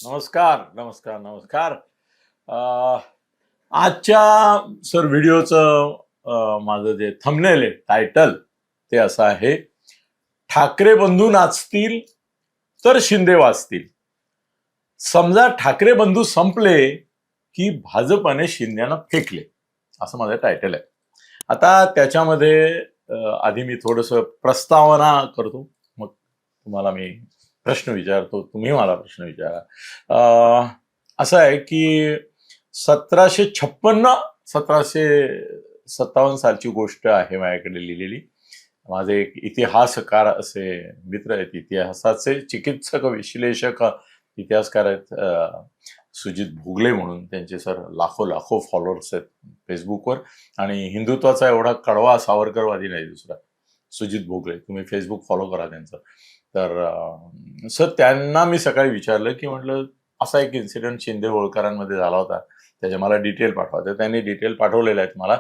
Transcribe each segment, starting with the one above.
नमस्कार नमस्कार नमस्कार. अ, आजच्या सर व्हिडिओचं माझं जे थंबनेल आहे टायटल ते असं आहे, ठाकरे बंधू नाचतील तर शिंदे वाचतील. समजा ठाकरे बंधू संपले की भाजपने शिंद्यांना फेकले, असं माझं टायटल आहे. आता त्याच्यामध्ये आधी मी थोडस प्रस्तावना करतो, मग तुम्हाला मी प्रश्न विचारतो, तुम्ही मला प्रश्न विचारा. असं आहे की 1756 1757 सालची गोष्ट आहे माझ्याकडे लिहिलेली. माझे एक इतिहासकार असे मित्र आहेत, इतिहासाचे चिकित्सक विश्लेषक इतिहासकार आहेत, सुजित भोगले म्हणून. त्यांचे सर लाखो फॉलोअर्स आहेत फेसबुकवर, आणि हिंदुत्वाचा एवढा कडवा सावरकरवादी नाही दुसरा. सुजित भोगले, तुम्ही फेसबुक फॉलो करा त्यांचं. तर सर त्यांना मी सकाळी विचारलं की म्हटलं असा एक इन्सिडेंट शिंदे होळकरांमध्ये झाला होता, त्याचे मला डिटेल पाठवा. तर त्यांनी डिटेल पाठवलेले आहेत मला.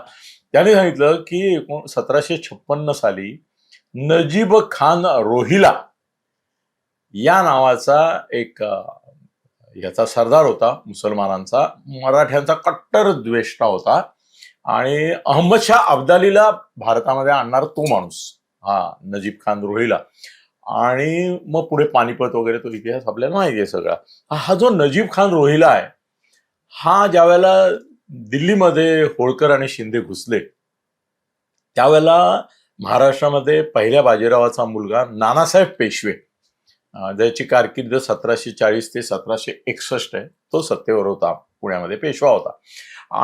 त्यांनी सांगितलं की 1756 साली नजीब खान रोहिला या नावाचा एक याचा सरदार होता, मुसलमानांचा, मराठ्यांचा कट्टर द्वेष्टा होता, आणि अहमद शाह अब्दालीला भारतामध्ये आणणार तो माणूस हा नजीब खान रोहिला. आणि मग पुढे पानिपत वगैरे तो इतिहास आपल्याला माहिती आहे सगळा. हा जो नजीब खान रोहिला आहे, हा ज्यावेळेला दिल्लीमध्ये होळकर आणि शिंदे घुसले त्यावेळेला महाराष्ट्रामध्ये पहिल्या बाजीरावाचा मुलगा नानासाहेब पेशवे, ज्याची कारकीर्द 1740 ते 1761 आहे, तो सत्तेवर होता, पुण्यामध्ये पेशवा होता.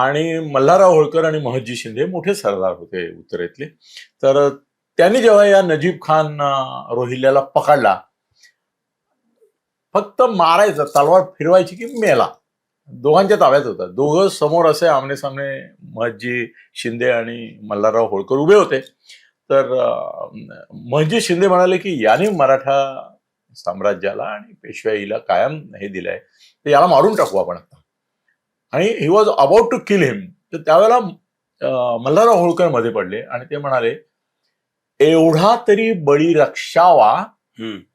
आणि मल्हारराव होळकर आणि महदजी शिंदे मोठे सरदार होते उत्तरेतले. तर त्यांनी जेव्हा या नजीब खान रोहिल्याला पकडला, फक्त मारायचं, तलवार फिरवायची की मेला, दोघांच्या ताब्यात होता. दोघं समोर असे आमने सामने महदजी शिंदे आणि मल्हारराव होळकर उभे होते. तर महदजी शिंदे म्हणाले की याने मराठा साम्राज्याला आणि पेशवाईला कायम हे दिलंय, तर याला मारून टाकू आपण आता. आणि he was about to kill him. तर त्यावेळेला मल्हारराव होळकर मध्ये पडले आणि ते म्हणाले, एवढा तरी बळी रक्षावा,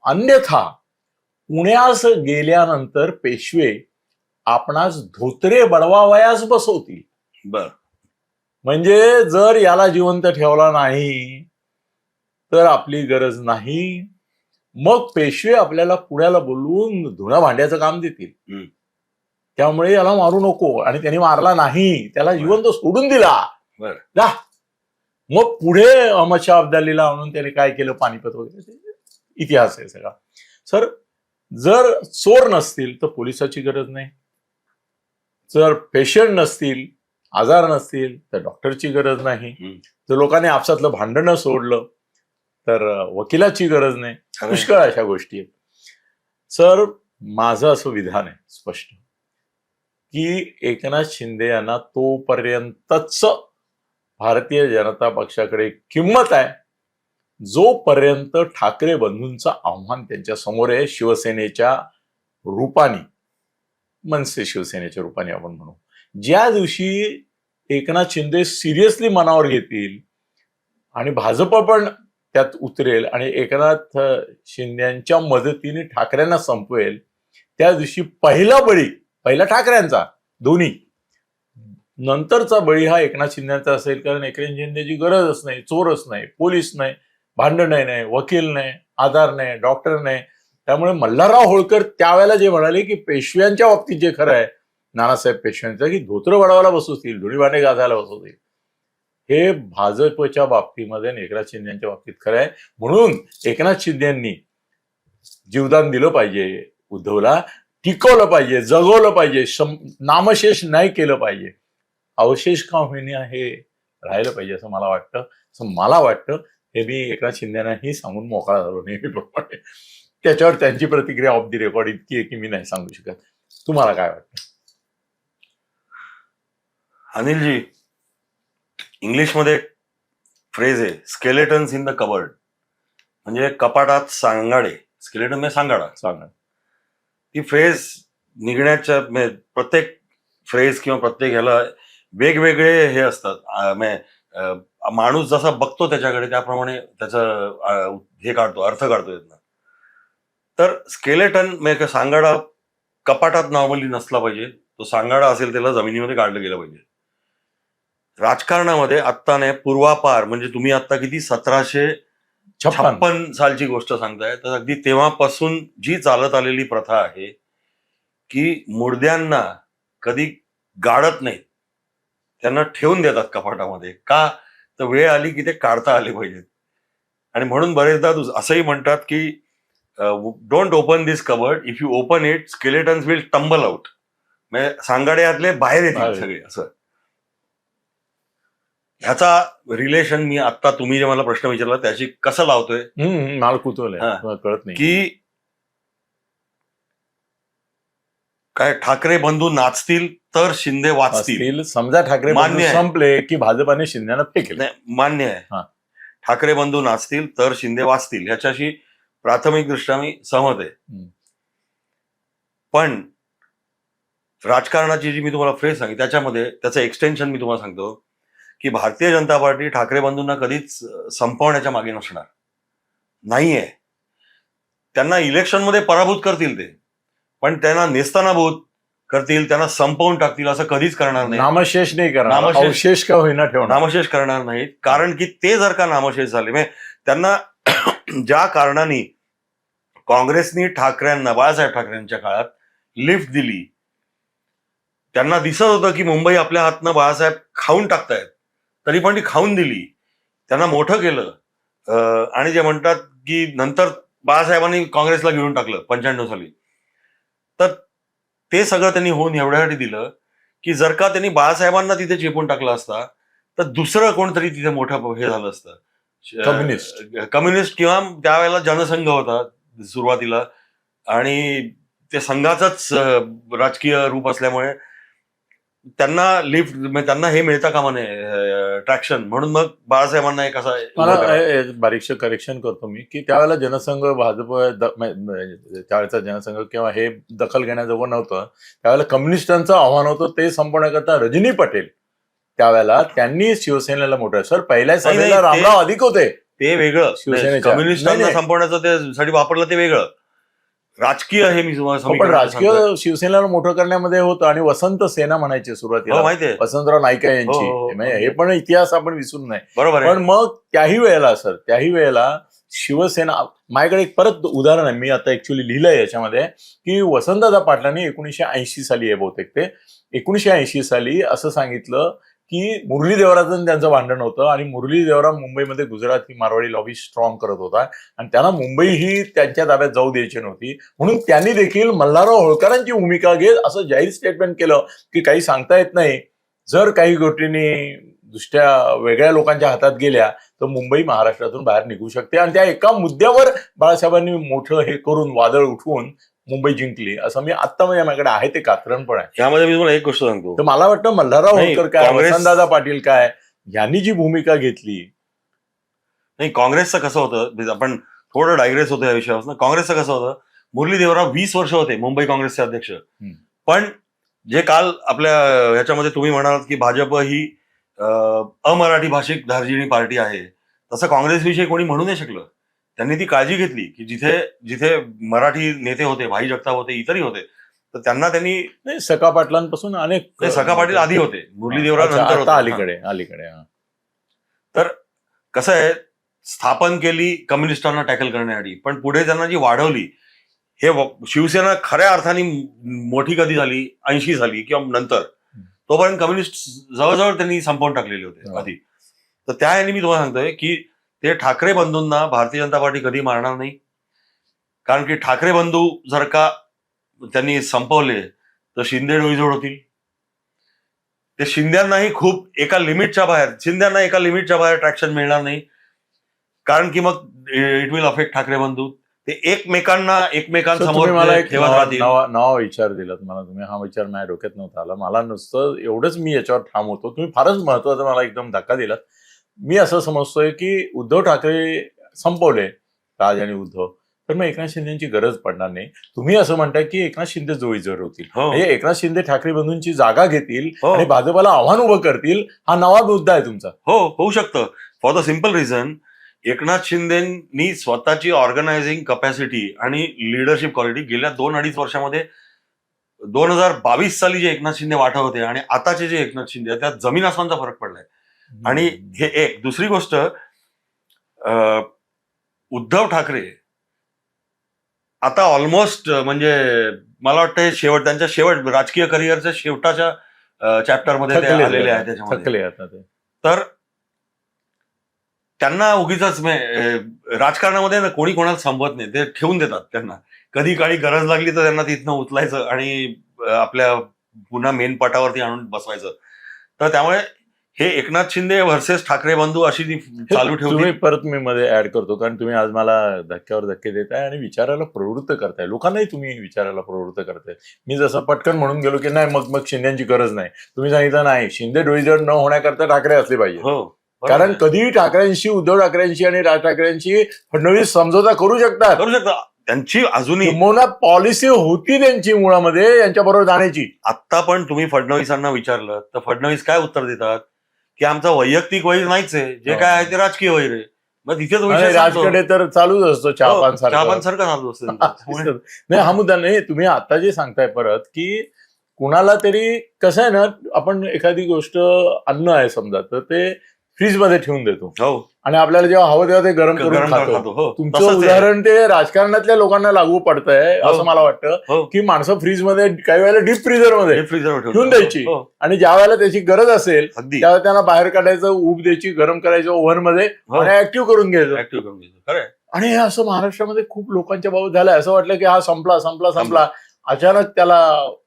अन्यथा पुण्यास गेल्यानंतर पेशवे आपणास धोत्रे बडवावयास बसवतील. बर. म्हणजे जर याला जिवंत ठेवला नाही तर आपली गरज नाही, मग पेशवे आपल्याला पुण्याला बोलवून धुणा भांड्याचं काम देतील. त्यामुळे याला मारू नको. आणि त्यांनी मारला नाही, त्याला जिवंत सोडून दिला. जा. मग पुढे अहमद शाह अब्दालीला आणून त्याने काय केलं, पानिपत वगैरे, इतिहास आहे सगळा. सर, जर चोर नसतील तर पोलिसाची गरज नाही, जर पेशंट नसतील, आजार नसतील तर डॉक्टरची गरज नाही, जर लोकांनी आपसातलं भांडणं सोडलं तर वकिलाची गरज नाही. पुष्कळ अशा गोष्टी आहेत. सर, माझं असं विधान आहे स्पष्ट की एकनाथ शिंदे यांना तोपर्यंतच भारतीय जनता पक्षाकडे किंमत आहे जोपर्यंत ठाकरे बंधूंचं आव्हान त्यांच्या समोर आहे, शिवसेनेच्या रूपाने, मनसे शिवसेनेच्या रूपाने आपण म्हणू. ज्या दिवशी एकनाथ शिंदे सिरियसली मनावर घेतील आणि भाजप पण त्यात उतरेल आणि एकनाथ शिंदेच्या मदतीने ठाकरेंना संपवेल, त्या दिवशी पहिला ठाकरेंचा, दोन्ही नंतरचा बळी हा एकनाथ शिंदेचा असेल. कारण एकनाथ शिंदेची गरजच नाही, चोरच नाही, पोलीस नाही, भांडण नाही, वकील नाही, आधार नाही, डॉक्टर नाही. त्यामुळे मल्हारराव होळकर त्यावेळेला जे म्हणाले की पेशव्यांच्या बाबतीत जे खरं आहे, नानासाहेब पेशव्यांचं, की धोत्र बडवायला बसवतील, धुणी भांडे घासायला बसवतील, हे भाजपच्या बाबतीमध्ये एकनाथ शिंदेच्या बाबतीत खरं आहे. म्हणून एकनाथ शिंदेंनी जीवदान दिलं पाहिजे, उद्धवला टिकवलं पाहिजे, जगवलं पाहिजे, नामशेष नाही केलं पाहिजे, अवशेष का होईना हे राहिलं पाहिजे, असं मला वाटतं. हे मी एकनाथ शिंदेनाही सांगून मोकळा झालो नेहमीप्रमाणे. त्याच्यावर त्यांची प्रतिक्रिया ऑफ द रेकॉर्ड इतकी आहे की मी नाही सांगू शकत. तुम्हाला काय वाटतं? अनिलजी, इंग्लिशमध्ये फ्रेज आहे, स्केलेटन्स इन द कबर्ड, म्हणजे कपाटात सांगाडे. स्केलेटन म्हणजे सांगाडा. ती फ्रेज निघण्याच्या प्रत्येक फ्रेज किंवा प्रत्येक ह्याला वेगवेगळे हे असतात. माणूस जसा बघतो त्याच्याकडे त्याप्रमाणे त्याचा हे काढतो, अर्थ काढतो त्यातनं. तर स्केलेटन म्हणजे सांगाडा कपाटात नॉर्मली नसला पाहिजे. तो सांगाडा असेल त्याला जमिनीमध्ये काढलं गेलं पाहिजे. राजकारणामध्ये आत्ता नाही, पूर्वापार म्हणजे तुम्ही आता किती 1756 सालची गोष्ट सांगताय, तर अगदी तेव्हापासून जी चालत आलेली प्रथा आहे की मुर्द्यांना कधी गाडत नाहीत, त्यांना ठेवून देतात कपाटामध्ये. का? तर वेळ आली की ते काढता आले पाहिजेत. आणि म्हणून बरेचदा असंही म्हणतात की don't open this cupboard, if you open it skeletons will tumble out. म्हणजे सांगाड्यातले बाहेर येतील सगळे. असं ह्याचा रिलेशन मी आता तुम्ही जे मला प्रश्न विचारला त्याशी कसं लावतोय, मला कुतूहल कळत नाही की काय ठाकरे बंधू नाचतील तर शिंदे वाचतील. समजा ठाकरे मान्य आहे. संपले की भाजपाने शिंदेना फेकले. मान्य आहे. ठाकरे बंधू नाचतील तर शिंदे वाचतील ह्याच्याशी प्राथमिक दृष्ट्या मी सहमत आहे. पण राजकारणाची जी मी तुम्हाला फ्रेज सांगितली त्याच्यामध्ये त्याचं एक्सटेन्शन मी तुम्हाला सांगतो की भारतीय जनता पार्टी ठाकरे बंधूंना कधीच संपवण्याच्या मागे नसणार नाहीये. त्यांना इलेक्शनमध्ये पराभूत करतील ते, पण त्यांना नेस्तनाभूत करतील, त्यांना संपवून टाकतील असं कधीच करणार नाही. नामशेष नाही करणार, अवशेष का होईना ठेवणार, नामशेष करणार नाहीत. कारण की ते जर का नामशेष झाले, म्हणजे त्यांना ज्या कारणाने काँग्रेसनी ठाकरेंना, बाळासाहेब ठाकरेंच्या काळात लिफ्ट दिली, त्यांना दिसत होतं की मुंबई आपल्या हातनं बाळासाहेब खाऊन टाकतायत, तरी पण ती खाऊन दिली, त्यांना मोठं केलं. आणि जे म्हणतात की नंतर बाळासाहेबांनी काँग्रेसला घेऊन टाकलं 95 साली, तर ते सगळं त्यांनी होऊन एवढ्यासाठी दिलं की जर का त्यांनी बाळासाहेबांना तिथे चेपून टाकलं असता तर दुसरं कोणतरी तिथे मोठं हे झालं असतं, कम्युनिस्ट किंवा त्यावेळेला जनसंघ होता सुरुवातीला, आणि ते संघाचंच राजकीय रूप असल्यामुळे त्यांना लिफ्ट, त्यांना हे मिळता कामा नये ट्रॅक्शन, म्हणून मग बाळासाहेबांना एक असा. मला बारीकशं करेक्शन करतो मी की त्यावेळेला जनसंघ भाजप त्यावेळेचा जनसंघ किंवा हे दखल घेण्याजवळ नव्हतं. त्यावेळेला कम्युनिस्टांचं आव्हान होतं, ते संपवण्याकरता रजनी पटेल त्यावेळेला त्यांनी शिवसेनेला मोठं, सर पहिल्या सभेला रामराव अधिक होते, ते वेगळं. शिवसेनेच्या कम्युनिस्टांना संपवण्याचं त्यासाठी वापरलं ते वेगळं. राजकीय हे मी पण राजकीय शिवसेनेला मोठं करण्यामध्ये होतं. आणि वसंत सेना म्हणायचे सुरुवातीला, माहितीये वसंतराव नाईका यांची, हे पण इतिहास आपण विसरून नाही. बरोबर. पण मग त्याही वेळेला शिवसेना, माझ्याकडे एक परत उदाहरण आहे, मी आता ऍक्च्युअली लिहिलंय याच्यामध्ये की वसंतदादा पाटलांनी 1980 साली आहे बहुतेक ते 1980 साली असं सांगितलं की मुरली देवराचं त्यांचं भांडण होतं आणि मुरली देवरा मुंबईमध्ये गुजराती मारवाडी लॉबी स्ट्रॉंग करत होता आणि त्यांना मुंबई ही त्यांच्या ताब्यात जाऊ द्यायची नव्हती, म्हणून त्यांनी देखील मल्हारराव होळकरांची भूमिका घेत असं जाहीर स्टेटमेंट केलं की काही सांगता येत नाही, जर काही गोष्टींनी दृष्ट्या वेगळ्या लोकांच्या हातात गेल्या तर मुंबई महाराष्ट्रातून बाहेर निघू शकते. आणि त्या एका मुद्द्यावर बाळासाहेबांनी मोठं हे करून वादळ उठवून मुंबई जिंकली, असं मी आता माझ्याकडे आहे ते कात्रण पण आहे. यामध्ये मी तुम्हाला एक गोष्ट सांगतो, तर मला वाटतं मल्हारराव होळकर काय, वसंतदादा पाटील काय, यांनी जी भूमिका घेतली. नाही, काँग्रेसचं कसं होतं, आपण थोडं डायग्रेस होतो या विषयावर. काँग्रेसचं कसं होतं, मुरली देवराव 20 वर्ष होते मुंबई काँग्रेसचे अध्यक्ष, पण जे काल आपल्या ह्याच्यामध्ये तुम्ही म्हणालात की भाजप ही अमराठी भाषिक धार्जिणी पार्टी आहे, तसं काँग्रेसविषयी कोणी म्हणू नाही शकलं. त्यांनी ती काळजी घेतली की जिथे जिथे मराठी नेते होते, भाई जगताप होते, इतरही होते, तर त्यांना त्यांनी सखा पाटलांपासून अनेक, सखा पाटील आधी होते, मुरली देवराव नंतर होते, अलीकडे. तर कसं आहे, स्थापन केली कम्युनिस्टांना टॅकल करण्यासाठी, पण पुढे त्यांना जी वाढवली, हे शिवसेना खऱ्या अर्थाने मोठी कधी झाली, 80 साली किंवा नंतर, तोपर्यंत कम्युनिस्ट जवळजवळ त्यांनी संपवून टाकलेले होते आधी. तर त्या याने मी तुम्हाला सांगतोय की ते ठाकरे बंधूंना भारतीय जनता पार्टी कधी मारणार नाही, कारण की ठाकरे बंधू जर का त्यांनी संपवले तर शिंदे डोईजोड होतील. ते शिंद्यांनाही खूप एका लिमिटच्या बाहेर ट्रॅक्शन मिळणार नाही, कारण की मग इट विल अफेक्ट ठाकरे बंधू. ते एकमेकांसमोर नाव विचार दिला मला तुम्ही, हा विचार माझ्या डोक्यात नव्हता आला. मला नुसतं एवढंच मी याच्यावर ठाम होतो, तुम्ही फारच महत्वाचा मला एकदम धक्का दिलात. मी असं समजतोय की उद्धव ठाकरे संपवले, राज आणि उद्धव, तर मग एकनाथ शिंदेची गरज पडणार नाही. तुम्ही असं म्हणताय की एकनाथ शिंदे जोईजोर होतील, म्हणजे एकनाथ शिंदे ठाकरे बंधूंची जागा घेतील आणि भाजपला आव्हान उभं करतील, हा नवा मुद्दा आहे तुमचा. होऊ शकतं, for the simple reason, Eknath शिंदेनी स्वतःची ऑर्गनायझिंग कपॅसिटी आणि लिडरशिप क्वालिटी गेल्या 2-2.5 वर्षामध्ये 2022 साली जे एकनाथ शिंदे वाटत होते आणि आताचे जे एकनाथ शिंदे त्यात जमीन आसमानचा फरक पडलाय. आणि हे एक दुसरी गोष्ट, उद्धव ठाकरे आता ऑलमोस्ट म्हणजे मला वाटतं त्यांच्या राजकीय करिअरच्या शेवटाच्या चॅप्टरमध्ये ते आलेले आहेत त्याच्यामध्ये. तर त्यांना उगीच राजकारणामध्ये कोणी कोणाला संपत नाही, ते ठेवून देतात त्यांना. कधी काळी गरज लागली तर त्यांना तिथनं उचलायचं आणि आपल्या पुन्हा मेन पटावरती आणून बसवायचं. तर त्यामुळे हे एकनाथ शिंदे व्हर्सेस ठाकरे बंधू अशी ती चालू ठेवली. तुम्ही परत मी मध्ये ऍड करतो, कारण तुम्ही आज मला धक्क्यावर धक्के देताय आणि विचारायला प्रवृत्त करताय, लोकांनाही तुम्ही विचारायला प्रवृत्त करताय. मी जसं पटकन म्हणून गेलो की नाही मग शिंदेची गरज नाही, तुम्ही सांगितलं नाही शिंदे डोईजड न होण्याकरता ठाकरे असले पाहिजे. हो, कारण कधीही ठाकरेंशी, उद्धव ठाकरेंशी आणि राज ठाकरेंशी फडणवीस समझोता करू शकतात. त्यांची अजूनही पॉलिसी होती त्यांची मुळामध्ये यांच्याबरोबर जाण्याची. आता पण तुम्ही फडणवीसांना विचारलं तर फडणवीस काय उत्तर देतात की आमचा वैयक्तिक वैर नाहीच आहे, जे काय आहे ते राजकीय वैर आहे. मग तिथेच राजकडे तर चालूच असतो चहापान सारखं चालू असतं. नाही, हा मुद्दा नाही. तुम्ही आता जे सांगताय परत की कुणाला तरी कसं आहे ना, आपण एखादी गोष्ट अन्न आहे समजा तर ते फ्रीजमध्ये ठेवून देतो आणि आपल्याला जेव्हा हवं तेव्हा ते गरम करून खातो. तुमचं उदाहरण ते राजकारणातल्या लोकांना लागू पडतंय असं मला वाटतं की माणसं फ्रीजमध्ये काही वेळेला डीप फ्रीजरमध्ये ठेवून द्यायची आणि ज्या वेळेला त्याची गरज असेल त्यावेळेला त्यांना बाहेर काढायचं, ऊब द्यायची, गरम करायचं ओव्हनमध्ये आणि ऍक्टिव्ह करून घ्यायचं. आणि हे असं महाराष्ट्रामध्ये खूप लोकांच्या बाबत झालंय. असं वाटलं की हा संपला, अचानक त्याला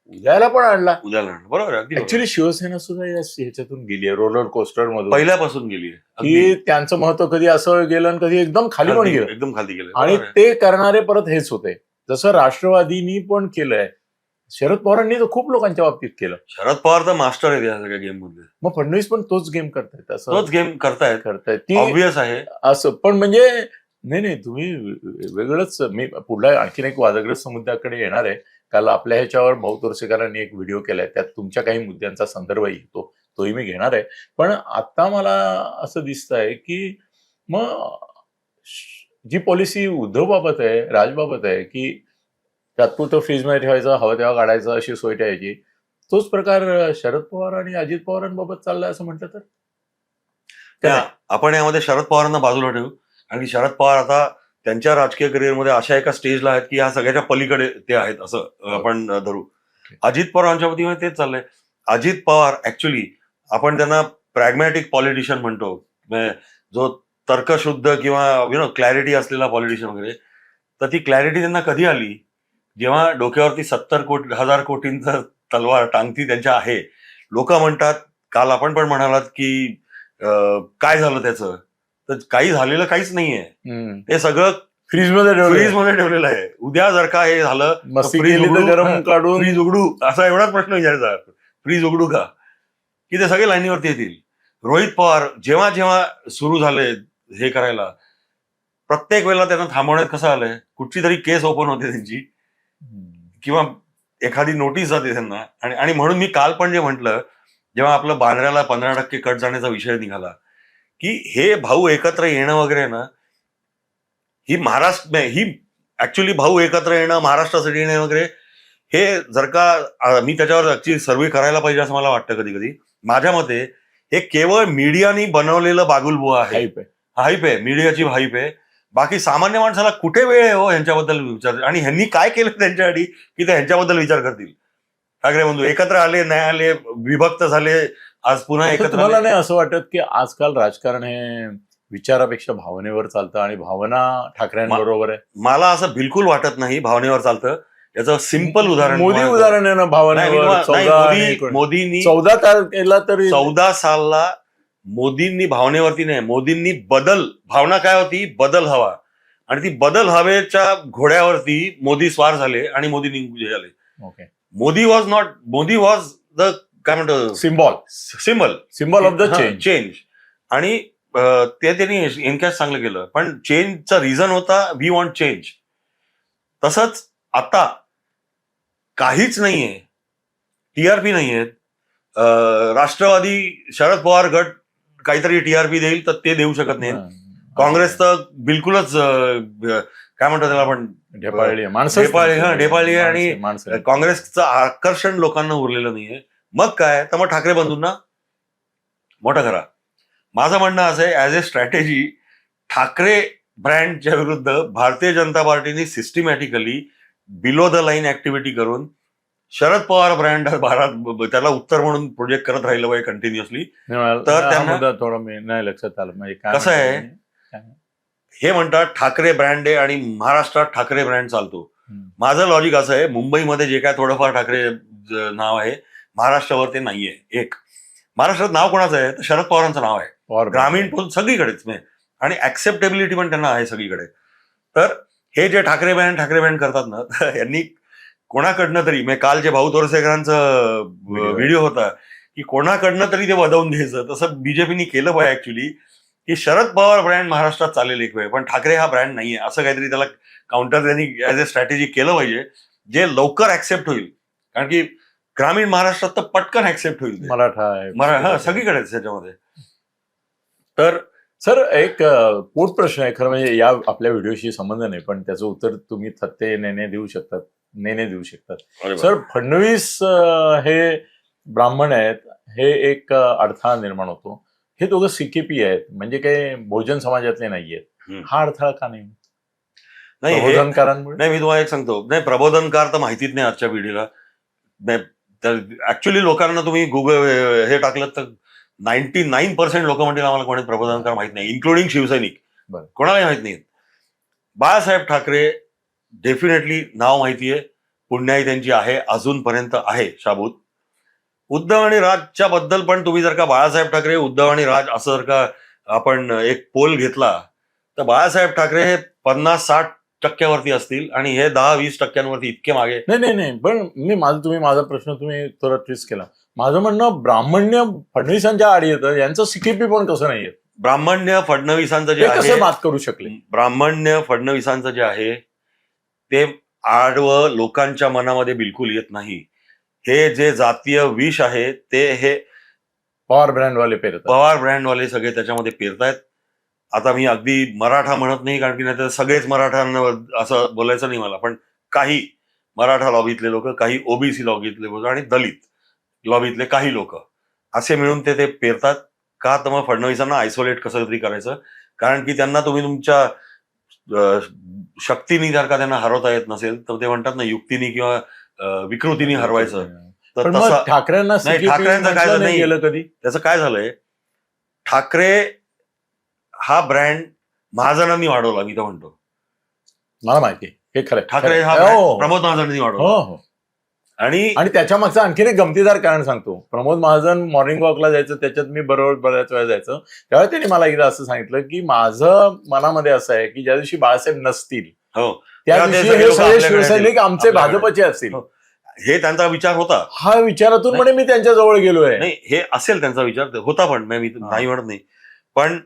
उद्याला पण आणला. बरोबर. ऍक्च्युली शिवसेना सुद्धा या ह्याच्यातून गेली आहे, रोलर कोस्टर मधून पहिल्यापासून गेली आहे. की त्यांचं महत्व कधी असं गेलं आणि कधी एकदम खाली पण गेलं, एकदम खाली गेलं. आणि ते करणारे परत हेच होते. जसं राष्ट्रवादीनी पण केलंय, शरद पवारांनी तर खूप लोकांच्या बाबतीत केलं. शरद पवार तर मास्टर आहे या सगळ्या गेम मध्ये. मग फडणवीस पण तोच गेम करतायत, असं तोच गेम करतायत ती ऑब्व्हियस आहे असं. पण म्हणजे नाही तुम्ही वेगळंच. मी पुढल्या आणखीन एक वादग्रस्त मुद्द्याकडे येणार आहे. काल आपल्या ह्याच्यावर भाऊ तोरसेकरांनी एक व्हिडिओ केलाय, त्यात तुमच्या काही मुद्द्यांचा संदर्भही येतो, तोही मी घेणार आहे. पण आता मला असं दिसतंय की मग जी पॉलिसी उद्धव बाबत आहे, राजबाबत आहे की तात्पुरतं फ्रीजमध्ये ठेवायचं, हवं तेव्हा काढायचं, अशी सोय ठेवायची, तोच प्रकार शरद पवार आणि अजित पवारांबाबत चाललाय असं म्हटलं तर आपण यामध्ये शरद पवारांना बाजूला ठेवू. आणि शरद पवार आता त्यांच्या राजकीय करिअरमध्ये अशा एका स्टेजला आहेत की ह्या सगळ्याच्या पलीकडे ते आहेत असं आपण धरू. अजित पवारांच्या वतीमध्ये तेच चाललंय. अजित पवार ऍक्च्युली आपण त्यांना प्रॅग्मॅटिक पॉलिटिशियन म्हणतो, जो तर्कशुद्ध किंवा क्लॅरिटी असलेला पॉलिटिशियन वगैरे. तर ती क्लॅरिटी त्यांना कधी आली, जेव्हा डोक्यावरती 70,000 कोटींचा तलवार टांगती त्यांच्या आहे. लोक म्हणतात, काल आपण पण म्हणालात की काय झालं त्याचं, तर काही झालेलं काहीच नाहीये. ते सगळं फ्रीजमध्ये ठेवलेलं आहे. उद्या जर का हे झालं गरम काढून फ्रीज उघडू, असा एवढाच प्रश्न विचारायचा, फ्रीज उघडू का, की ते सगळे लाईनीवरती येतील. रोहित पवार जेव्हा जेव्हा सुरू झाले हे करायला, प्रत्येक वेळेला त्यांना थांबवण्यात कसं आलंय, कुठची तरी केस ओपन होते त्यांची किंवा एखादी नोटीस जाते त्यांना. आणि म्हणून मी काल पण जे म्हटलं, जेव्हा आपलं बांद्र्याला 15% कट जाण्याचा विषय निघाला, की हे भाऊ एकत्र येणं वगैरे ना, ही ऍक्च्युली भाऊ एकत्र येणं, महाराष्ट्रासाठी येणं वगैरे, हे जर का मी त्याच्यावर ऍक्च्युली सर्वे करायला पाहिजे असं मला वाटतं कधी कधी. माझ्या मते हे केवळ मीडियानी बनवलेलं बागुलबुवा आहे, हाईप आहे, मीडियाची हाईप आहे. बाकी सामान्य माणसाला कुठे वेळ आहे हो ह्यांच्याबद्दल विचार, आणि ह्यांनी काय केलं त्यांच्यासाठी की ते ह्यांच्याबद्दल विचार करतील. ठाकरे बंधू एकत्र आले, नाही आले, विभक्त झाले, आज पुन्हा एकत्र. मला नाही असं वाटत की आजकाल राजकारण हे विचारापेक्षा भावनेवर चालतं आणि भावना ठाकरेंबरोबर आहे? मला असं बिलकुल वाटत नाही भावनेवर चालतं. याचं सिंपल उदाहरण मोदी उदाहरण आहे ना भावनेवर. मोदींनी 14 तारखेला तरी 14 सालला मोदींनी भावनेवरती नाही, मोदींनी भावना काय होती, बदल हवा, आणि ती बदल हवेच्या घोड्यावरती मोदी स्वार झाले आणि मोदी निघून झाले. मोदी वॉज द काय म्हणतो सिम्बॉल ऑफ द चेंज. आणि ते त्यांनी एनकॅश चांगलं केलं. पण चेंजचा रिझन होता वी वॉन्ट चेंज. तसंच आता काहीच नाहीये, टीआरपी नाहीयेत. राष्ट्रवादी शरद पवार गट काहीतरी टीआरपी देईल तर ते देऊ शकत नाहीत. काँग्रेस तर बिलकुलच काय म्हणतो त्याला आपण ढेपाळली ढेपाळली आणि काँग्रेसचं आकर्षण लोकांना उरलेलं नाहीये. मग काय, तर मग ठाकरे बंधूंना मोठं करा. माझं म्हणणं असं आहे, ऍज ए स्ट्रॅटेजी ठाकरे ब्रँडच्या विरुद्ध भारतीय जनता पार्टीने systematically below the line activity करून शरद पवार ब्रँड त्याला उत्तर म्हणून प्रोजेक्ट करत राहिलं पाहिजे कंटिन्युअसली. तर त्यांना थोडं मी नाही लक्षात आलं म्हणजे कसं आहे, हे म्हणतात ठाकरे ब्रँड आहे आणि महाराष्ट्रात ठाकरे ब्रँड चालतो. माझं लॉजिक असं आहे, मुंबईमध्ये जे काय थोडंफार ठाकरे नाव आहे, महाराष्ट्रावर ते नाहीये. एक महाराष्ट्रात नाव कोणाचं आहे, तर शरद पवारांचं नाव आहे. ग्रामीण सगळीकडेच आणि ऍक्सेप्टेबिलिटी पण त्यांना आहे सगळीकडे. तर हे जे ठाकरे बँड करतात ना, यांनी कोणाकडनं तरी, म्हणजे काल जे भाऊ तोरसेकरांचं व्हिडिओ होता की कोणाकडनं तरी ते वदवून घ्यायचं, तसं बीजेपीने केलं पाहिजे ऍक्च्युली, की शरद पवार ब्रँड महाराष्ट्रात चालेल एक वेळ, पण ठाकरे हा ब्रँड नाहीये असं काहीतरी त्याला काउंटर त्यांनी ऍज ए स्ट्रॅटेजी केलं पाहिजे, जे लवकर ऍक्सेप्ट होईल. कारण की ग्रामीण महाराष्ट्रात तर पटकन ऍक्सेप्ट होईल, मराठा सगळीकडेच त्याच्यामध्ये. तर सर एक पोट प्रश्न आहे खरं म्हणजे, या आपल्या व्हिडिओशी संबंध नाही पण त्याचं उत्तर तुम्ही थत्ते नेने देऊ शकतात. सर फडणवीस हे ब्राह्मण आहेत, हे एक अडथळा निर्माण होतो. हे दोघं सीकेपी आहेत, म्हणजे काही बहुजन समाजातले नाहीयेत. हा अडथळा का नाही? प्रबोधनकारांमुळे नाही. मी तुम्हाला एक सांगतो, नाही प्रबोधनकार तर माहितीच नाही आजच्या पिढीला. ऍक्च्युली लोकांना तुम्ही गुगल हे टाकलं तर 99% लोक म्हणतील आम्हाला कोणी प्रबोधनकार माहित नाही, इन्क्लुडिंग शिवसैनिक. कोणालाही माहित नाही. बाळासाहेब ठाकरे डेफिनेटली नाव माहितीये, पुण्याई त्यांची आहे, अजूनपर्यंत आहे शाबूत. उद्धव आणि राजच्या बद्दल पण तुम्ही जर का बाळासाहेब ठाकरे, उद्धव आणि राज असं जर का आपण एक पोल घेतला तर बाळासाहेब ठाकरे हे 50-60% असतील आणि हे 10-20% इतके मागे. नाही पण तुम्ही माझा प्रश्न तुम्ही थोडा ट्विस्ट केला. माझं म्हणणं ब्राह्मण्य फडणवीसांच्या आडी येतं, यांचं सीकेपी पण कसं नाहीये. ब्राह्मण्य फडणवीसांचं जे आहे, बात करू शकले, ब्राह्मण्य फडणवीसांचं जे आहे ते आडवं लोकांच्या मनामध्ये बिलकुल येत नाही. हे जे जातीय विष आहे ते हे पवार ब्रँडवाले सगळे त्याच्यामध्ये पेरतायत. आता मी अगदी मराठा म्हणत नाही, कारण की नाही तर सगळेच मराठ्यांना असं बोलायचं नाही मला, पण काही मराठा लॉबीतले लोक, काही ओबीसी लॉबीतले लोक आणि दलित लॉबीतले काही लोक असे मिळून ते पेरतात. का तर मग फडणवीसांना आयसोलेट कसं तरी करायचं, कारण की त्यांना तुम्ही तुमच्या शक्तीने जर का त्यांना हरवता येत नसेल तर ते म्हणतात ना, युक्तीने किंवा विकृतीने हरवायचं. तर तसं ठाकरेंचं काय झालं नाही गेलं कधी. त्याचं काय झालंय, ठाकरे हा ब्रँड महाजनांनी वाढवला. मी तर म्हणतो, मला माहिती हे खरं, ठाकरे हा प्रमोद महाजनांनी वाढवला. आणि त्याच्या मागचं आणखीन एक गमतीदार कारण सांगतो. प्रमोद महाजन मॉर्निंग वॉकला जायचं, त्याच्यात मी बरोबर बऱ्याच वेळा जायचं, त्यावेळेस त्यांनी मला एकदा असं सांगितलं की माझं मनामध्ये असं आहे की ज्या दिवशी बाळासाहेब नसतील त्या दिवशी हे सगळे शिवसैनिक आमचे भाजपचे असतील. हे त्यांचा विचार होता. हा विचारातून म्हणे मी त्यांच्या जवळ गेलोय. नाही, हे असेल त्यांचा विचार होता, पण मी नाही म्हणत नाही. पण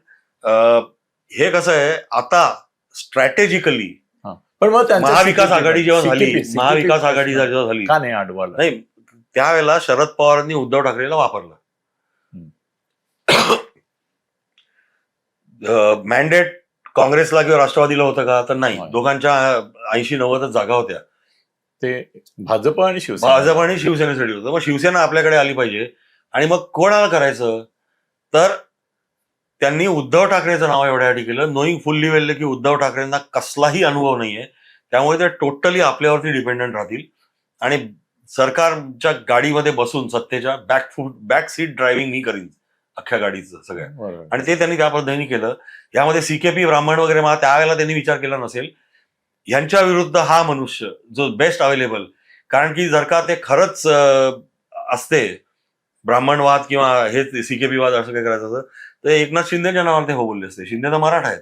हे कसं आहे, आता स्ट्रॅटेजिकली पण मग महाविकास आघाडी जेव्हा झाली का नाही आडवाला नाही, त्यावेळेला शरद पवारांनी उद्धव ठाकरेला वापरलं. मॅन्डेट काँग्रेसला किंवा राष्ट्रवादीला होतं का, तर नाही. दोघांच्या 80-90 जागा होत्या, ते भाजप आणि शिवसेनेसाठी होतं. मग शिवसेना आपल्याकडे आली पाहिजे आणि मग कोणाला करायचं, तर त्यांनी उद्धव ठाकरेचं नाव एवढ्यासाठी केलं, नोईंग फुल्ली वेल की उद्धव ठाकरेंना कसलाही अनुभव नाहीये, त्यामुळे ते टोटली आपल्यावरती डिपेंडंट राहतील आणि सरकारच्या गाडीमध्ये बसून सत्तेच्या बॅक सीट ड्रायव्हिंग मी करीन अख्ख्या गाडीचं सगळ्या. आणि ते त्यांनी त्या पद्धतीने केलं. यामध्ये सीकेपी ब्राह्मण वगैरे मला त्यावेळेला त्यांनी विचार केला नसेल. यांच्या विरुद्ध हा मनुष्य जो बेस्ट अवेलेबल, कारण की जर का ते खरंच असते ब्राह्मणवाद किंवा हे सीकेपी वाद असं काय करायचं असं, तर एकनाथ शिंदेच्या नावाने ते हो बोलले असते. शिंदे तर मराठा आहेत,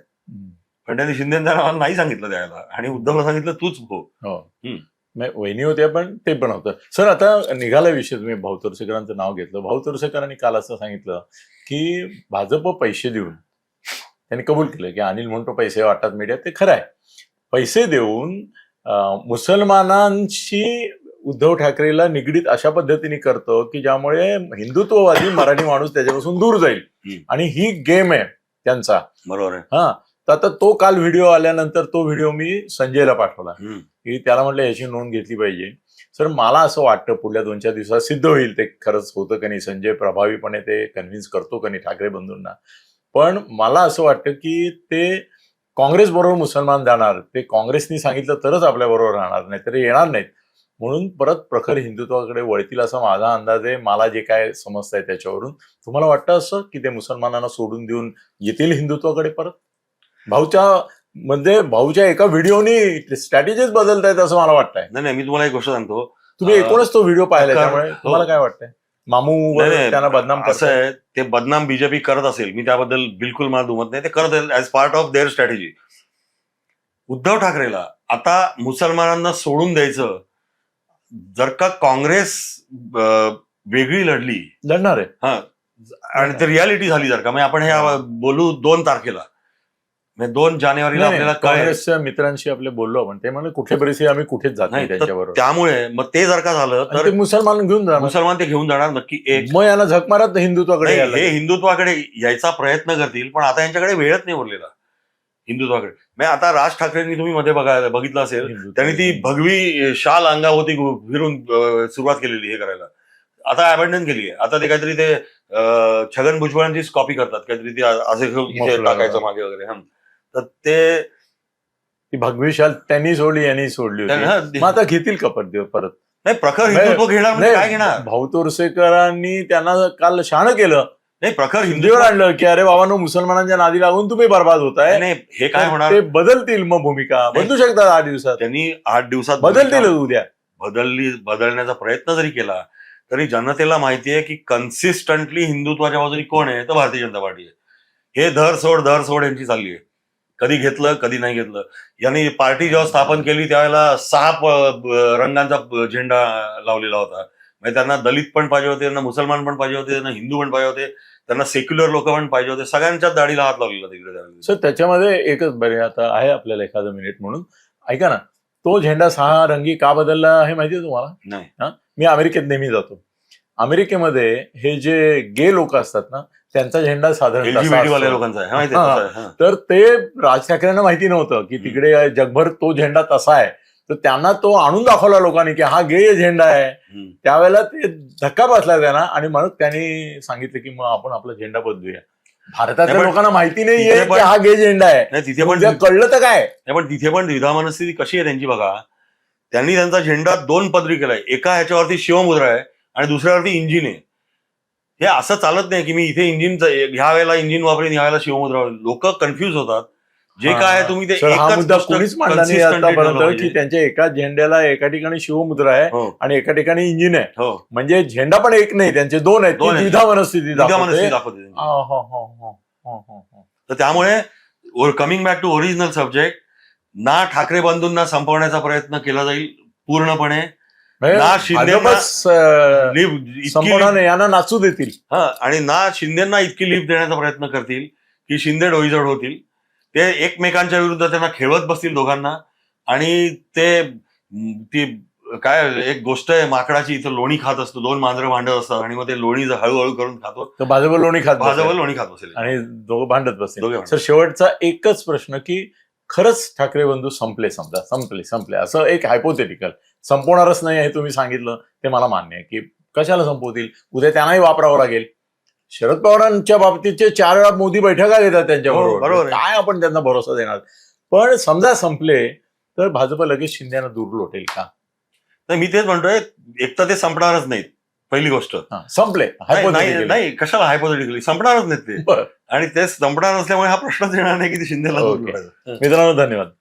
पण त्यांनी शिंदेच्या नावाला नाही सांगितलं त्याला, आणि उद्धवला सांगितलं तूच हो. वहिनी होत्या, पण ते पण होतं. सर आता निघाला विषय, तुम्ही भाऊ तोरसेकरांचं नाव घेतलं. भाऊ तोरसेकरांनी काल असं सांगितलं की भाजप पैसे देऊन, त्यांनी कबूल केलं की अनिल म्हणतो पैसे वाटतात मीडियात, ते खरं आहे. पैसे देऊन मुसलमानांशी उद्धव ठाकरेला निगडीत अशा पद्धतीने करतो की ज्यामुळे हिंदुत्ववादी मराठी माणूस त्याच्यापासून दूर जाईल, आणि ही गेम आहे त्यांचा. बरोबर आहे. हा, तर आता तो काल व्हिडिओ आल्यानंतर तो व्हिडिओ मी संजयला पाठवला हम्म. की त्याला म्हटलं याची नोंद घेतली पाहिजे. सर मला असं वाटतं पुढल्या 2-4 दिवसात सिद्ध होईल ते खरंच होतं का नाही, संजय प्रभावीपणे ते कन्व्हिन्स करतो का नाही ठाकरे बंधूंना. पण मला असं वाटतं की ते काँग्रेस बरोबर मुसलमान जाणार, ते काँग्रेसनी सांगितलं तरच आपल्या बरोबर राहणार, नाही तर येणार नाहीत. म्हणून परत प्रखर हिंदुत्वाकडे वळतील असा माझा अंदाज आहे. मला जे काय समजतंय त्याच्यावरून. तुम्हाला वाटतं असं की ते मुसलमानांना सोडून देऊन येतील हिंदुत्वाकडे परत? भाऊच्या एका व्हिडिओनी स्ट्रॅटेजीच बदलतायत असं मला वाटतंय. नाही मी तुम्हाला एक गोष्ट सांगतो. तुम्ही एकूणच तो व्हिडिओ पाहिला, त्यामुळे हो. तुम्हाला काय वाटतंय? मामू नाही, त्यांना बदनाम असं करतायत. आहे, ते बदनाम बीजेपी करत असेल, मी त्याबद्दल बिलकुल मला दुमत नाही. ते करत असेल as part of their strategy. Uddhav ठाकरेला आता मुसलमानांना सोडून द्यायचं, जर का काँग्रेस वेगळी लढली लढणार आहे. हा आणि ते रियालिटी झाली, जर का म्हणजे आपण हे बोलू 2 तारखेला, म्हणजे 2 जानेवारीला नाही, आपल्याला कळेल. काँग्रेसच्या मित्रांशी आपले बोललो आपण, ते म्हणजे कुठे परिस्थिती आम्ही कुठेच जात नाही नाही तर त्यांच्याबरोबर. त्यामुळे मग ते जर का झालं आणि तर ते मुसलमान घेऊन जाणार, मुसलमान ते घेऊन जाणार नक्की. एक मग यांना झक मारत हिंदुत्वाकडे नाही, यायला हे लागेल. हिंदुत्वाकडे यायचा प्रयत्न करतील, पण आता यांच्याकडे वेळच नाही उरलेला हिंदुत्वाकडे. म्हणजे आता राज ठाकरेंनी तुम्ही मध्ये बघितलं असेल, हिंदुत्व. त्यांनी ती भगवी शाल अंगावरती फिरून सुरुवात केलेली हे करायला. आता अबॅन्डन केली आहे. आता ते काहीतरी ते छगन भुजबळांचीच कॉपी करतात, काहीतरी ती असे इथे टाकायचं मागे वगैरे. तर ते ती भगवी शाल त्यांनी सोडली, यांनी सोडली होती. त्यांना- मग आता घेतील का परत? नाही, प्रखर हिंदुत्व घेणार म्हणजे काय घेणार? भाऊ तोरसेकरांनी त्यांना काल शहाणं केलं, नाही, प्रखर हिंदीवर हिंदुत्व आणलं की अरे बाबांनो, मुसलमानांच्या नादी लागून तुम्ही बरबाद होताय. नाही, हे काय होणार? ते बदलतील, मग भूमिका बदलू शकतात 8 दिवसात, त्यांनी 8 दिवसात बदलतील उद्या. बदलण्याचा प्रयत्न जरी केला तरी जनतेला माहिती आहे की कन्सिस्टंटली हिंदुत्वाच्या बाजूने कोण आहे, तर भारतीय जनता पार्टी आहे. हे धर सोड यांची चालली आहे. कधी घेतलं कधी नाही घेतलं. यांनी पार्टी जेव्हा स्थापन केली त्यावेळेला 6 रंगांचा झेंडा लावलेला होता. म्हणजे त्यांना दलित पण पाहिजे होते, त्यांना मुसलमान पण पाहिजे होते, त्यांना हिंदू पण पाहिजे होते, त्यांना सेक्युलर लोक पण पाहिजे होते. सगळ्यांच्याच दाढीला हात लावलेला तिकडे. सर त्याच्यामध्ये एकच बरे, आता आहे आपल्याला एखादं मिनिट म्हणून ऐका ना, तो झेंडा 6 रंगी का बदलला आहे माहितीये तुम्हाला? नाही. मी अमेरिकेत नेहमी जातो. अमेरिकेमध्ये हे जे गे लोक असतात ना, त्यांचा झेंडा साधारण तसा LGBT वाल्या असतो. लोकांचा आहे, माहिती आहे, तसं आहे. तर ते राज ठाकरेंना माहिती नव्हतं की तिकडे जगभर तो झेंडा तसा आहे. तर त्यांना तो आणून दाखवला लोकांनी की हा गे झेंडा आहे. त्यावेळेला ते धक्का बसला त्यांना, आणि म्हणून त्यांनी सांगितलं की मग आपण आपला झेंडा बदलूया. भारतातल्या पण लोकांना माहिती नाहीये तिथे की पण- हा गे झेंडा आहे. नाही, तिथे पण उद्या कळलं तर काय? नाही, पण तिथे पण द्विधा मनस्थिती कशी आहे त्यांची बघा. त्यांनी त्यांचा झेंडा 2 पदरी केलाय. एका ह्याच्यावरती शिवमुद्रा आहे आणि दुसऱ्यावरती इंजिन आहे. हे असं चालत नाही की मी इथे इंजिन, ह्या वेळेला इंजिन वापरेन, ह्या वेळेला शिवमुद्रा. लोक कन्फ्युज होतात. जे काय आहे तुम्ही ते सर, हा एकच मुद्दा गोष्ट कोणीच मांडला नाही consistently ठेवलं आतापर्यंत पाहिजे. की त्यांच्या एका झेंड्याला एका ठिकाणी शिवमुद्रा आहे हो, आणि एका ठिकाणी इंजिन आहे. हो. म्हणजे झेंडा पण एक नाही, त्यांचे 2 आहेत. ती 2 आहेत. द्विधा मनस्थिती द्विधा दाखवते. मनस्थिती दाखवते त्यांची. हो, हो, हो, हो, हो, हो, हो. तर त्यामुळे coming back to original subject, ना ठाकरे बंधूंना संपवण्याचा प्रयत्न केला जाईल पूर्णपणे, म्हणजे ना शिंदेना भाजपच, इतकी संपवणार नाही, यांना नाचू देतील. आणि ना शिंदेना इतकी लिफ्ट देण्याचा प्रयत्न करतील की शिंदे डोईजड होतील. ते एकमेकांच्या विरुद्ध त्यांना खेळवत बसतील दोघांना. आणि ती काय एक गोष्ट आहे माकडाची, इथं लोणी खात असतो, 2 मांजरं भांडत असतात आणि मग ते लोणी हळूहळू करून खातो. तर भाजप लोणी खात भाजप बसेल लोणी खात बसेल आणि दोघं भांडत बसतील. दोघे भांडत. सर, शेवटचा एकच प्रश्न की खरंच ठाकरे बंधू संपले असं एक हायपोथेटिकल, संपवणारच नाही हे तुम्ही सांगितलं, ते मला मान्य आहे की कशाला संपवतील, उद्या त्यांनाही वापरावं लागेल. शरद पवारांच्या बाबतीतचे 4 वेळा मोदी बैठका घेतात हो, त्यांच्याबरोबर, बरोबर आहे. काय आपण त्यांना भरोसा देणार? पण समजा संपले तर भाजप लगेच शिंदेना दूर लोटेल का? नाही, मी तेच म्हणतोय, एक तर ते संपणारच नाहीत, पहिली गोष्ट. संपले hypothetically. नाही, कशाला हायपोथेटिकली संपणारच नाहीत ते. बरं. आणि ते संपणार असल्यामुळे हा प्रश्नच येणार नाही की ते शिंदेला दूर ओके. लोटायचं. मित्रांनो, धन्यवाद.